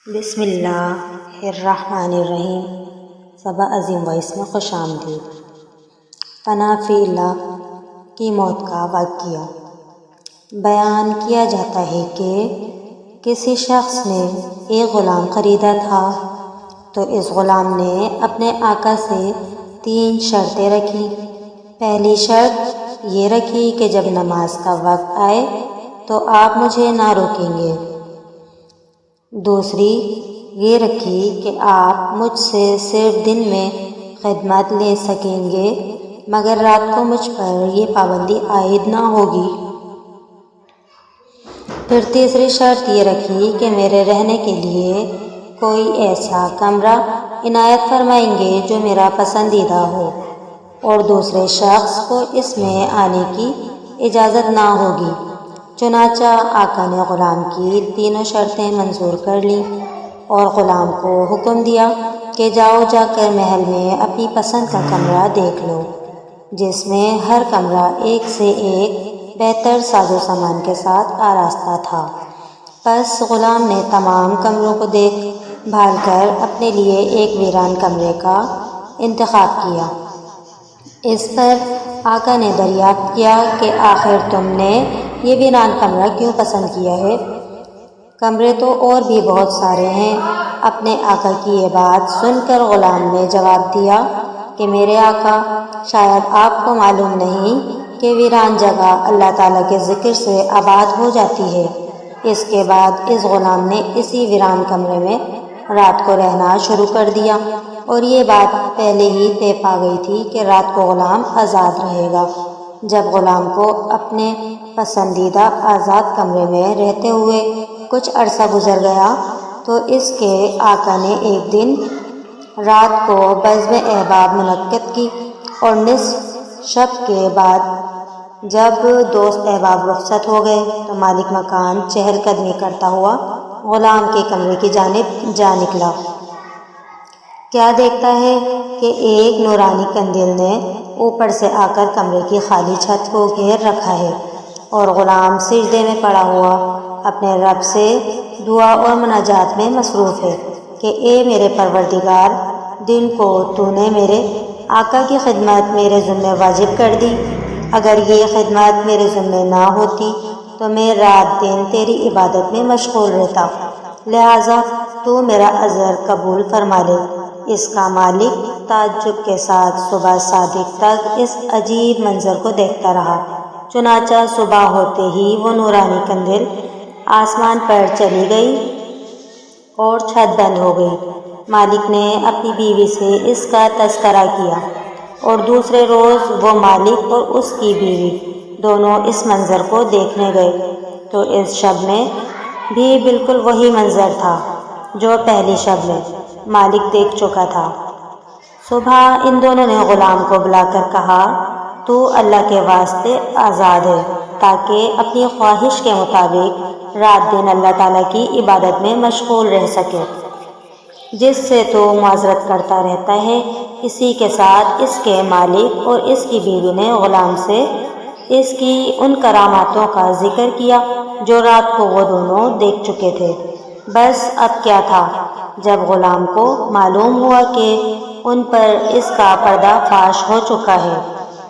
بسم اللہ الرحمن الرحیم۔ صبا عظیم وائس میں خوش آمدید۔ پناہ فی اللہ کی موت کا واقعہ بیان کیا جاتا ہے کہ کسی شخص نے ایک غلام خریدا تھا، تو اس غلام نے اپنے آقا سے 3 شرطیں رکھی۔ پہلی شرط یہ رکھی کہ جب نماز کا وقت آئے تو آپ مجھے نہ روکیں گے۔ دوسری یہ رکھی کہ آپ مجھ سے صرف دن میں خدمت لے سکیں گے، مگر رات کو مجھ پر یہ پابندی عائد نہ ہوگی۔ پھر تیسری شرط یہ رکھی کہ میرے رہنے کے لیے کوئی ایسا کمرہ عنایت فرمائیں گے جو میرا پسندیدہ ہو، اور دوسرے شخص کو اس میں آنے کی اجازت نہ ہوگی۔ چنانچہ آقا نے غلام کی تینوں شرطیں منظور کر لیں اور غلام کو حکم دیا کہ جاؤ، جا کر محل میں اپنی پسند کا کمرہ دیکھ لو، جس میں ہر کمرہ ایک سے ایک بہتر ساز و سامان کے ساتھ آراستہ تھا۔ پس غلام نے تمام کمروں کو دیکھ بھال کر اپنے لیے ایک ویران کمرے کا انتخاب کیا۔ اس پر آقا نے دریافت کیا کہ آخر تم نے یہ ویران کمرہ کیوں پسند کیا ہے؟ کمرے تو اور بھی بہت سارے ہیں۔ اپنے آقا کی یہ بات سن کر غلام نے جواب دیا کہ میرے آقا، شاید آپ کو معلوم نہیں کہ ویران جگہ اللہ تعالیٰ کے ذکر سے آباد ہو جاتی ہے۔ اس کے بعد اس غلام نے اسی ویران کمرے میں رات کو رہنا شروع کر دیا، اور یہ بات پہلے ہی طے پا گئی تھی کہ رات کو غلام آزاد رہے گا۔ جب غلام کو اپنے پسندیدہ آزاد کمرے میں رہتے ہوئے کچھ عرصہ گزر گیا، تو اس کے آقا نے ایک دن رات کو بزم احباب منعقد کی، اور نصف شب کے بعد جب دوست احباب رخصت ہو گئے تو مالک مکان چہل قدمی کرتا ہوا غلام کے کمرے کی جانب جا نکلا۔ کیا دیکھتا ہے کہ ایک نورانی قندیل نے اوپر سے آ کر کمرے کی خالی چھت کو گھیر رکھا ہے، اور غلام سجدے میں پڑا ہوا اپنے رب سے دعا اور مناجات میں مصروف ہے کہ اے میرے پروردگار، دن کو تو نے میرے آقا کی خدمت میرے ذمہ واجب کر دی۔ اگر یہ خدمت میرے ذمہ نہ ہوتی تو میں رات دن تیری عبادت میں مشغول رہتا، لہٰذا تو میرا عذر قبول فرما لے۔ اس کا مالک تعجب کے ساتھ صبح صادق تک اس عجیب منظر کو دیکھتا رہا۔ چنانچہ صبح ہوتے ہی وہ نورانی قندیل آسمان پر چلی گئی اور چھت بند ہو گئی۔ مالک نے اپنی بیوی سے اس کا تذکرہ کیا، اور دوسرے روز وہ مالک اور اس کی بیوی دونوں اس منظر کو دیکھنے گئے، تو اس شب میں بھی بالکل وہی منظر تھا جو پہلی شب میں مالک دیکھ چکا تھا۔ صبح ان دونوں نے غلام کو بلا کر کہا، تو اللہ کے واسطے آزاد ہے، تاکہ اپنی خواہش کے مطابق رات دن اللہ تعالیٰ کی عبادت میں مشغول رہ سکے۔ جس سے تو معذرت کرتا رہتا ہے۔ اسی کے ساتھ اس کے مالک اور اس کی بیوی نے غلام سے اس کی ان کراماتوں کا ذکر کیا جو رات کو وہ دونوں دیکھ چکے تھے۔ بس اب کیا تھا، جب غلام کو معلوم ہوا کہ ان پر اس کا پردہ فاش ہو چکا ہے،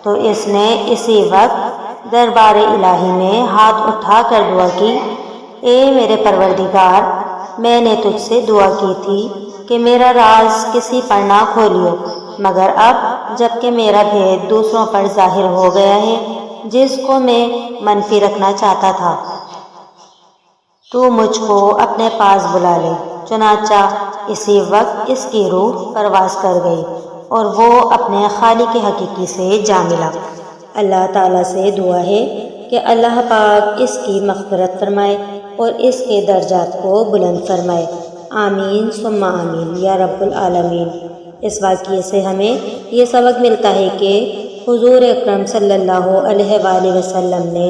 تو اس نے اسی وقت دربار الہی میں ہاتھ اٹھا کر دعا کی، اے میرے پروردگار، میں نے تجھ سے دعا کی تھی کہ میرا راز کسی پر نہ کھولیو، مگر اب جب کہ میرا بھید دوسروں پر ظاہر ہو گیا ہے، جس کو میں منفی رکھنا چاہتا تھا، تو مجھ کو اپنے پاس بلا لے۔ چنانچہ اسی وقت اس کی روح پرواز کر گئی، اور وہ اپنے خالق حقیقی سے جا ملا۔ اللہ تعالیٰ سے دعا ہے کہ اللہ پاک اس کی مغفرت فرمائے اور اس کے درجات کو بلند فرمائے۔ آمین ثم آمین یا رب العالمین۔ اس واقعے سے ہمیں یہ سبق ملتا ہے کہ حضور اکرم صلی اللہ علیہ وآلہ وسلم نے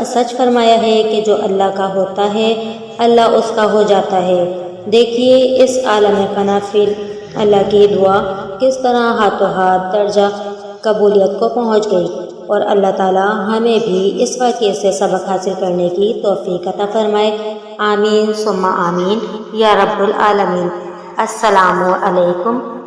سچ فرمایا ہے کہ جو اللہ کا ہوتا ہے اللہ اس کا ہو جاتا ہے۔ دیکھیے اس عالم فنا فی اللہ کی دعا کس طرح ہاتھوں ہاتھ درجہ قبولیت کو پہنچ گئی، اور اللہ تعالیٰ ہمیں بھی اس واقعے سے سبق حاصل کرنے کی توفیق عطا فرمائے۔ آمین ثم آمین یا رب العالمین۔ السلام علیکم